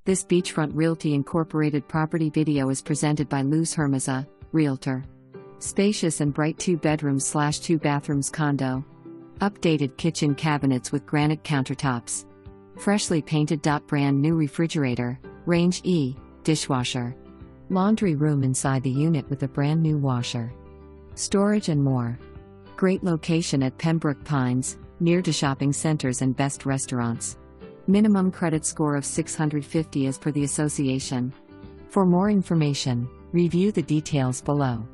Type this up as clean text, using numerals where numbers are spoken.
This Beachfront Realty Incorporated property video is presented by Luz Hermoza, Realtor. Spacious and bright 2-bedrooms/2 bathrooms condo. Updated kitchen cabinets with granite countertops. Freshly painted. Brand new refrigerator, range E, dishwasher. Laundry room inside the unit with a brand new washer. Storage and more. Great location at Pembroke Pines, near to shopping centers and best restaurants. Minimum credit score of 650 as per the association. For more information, review the details below.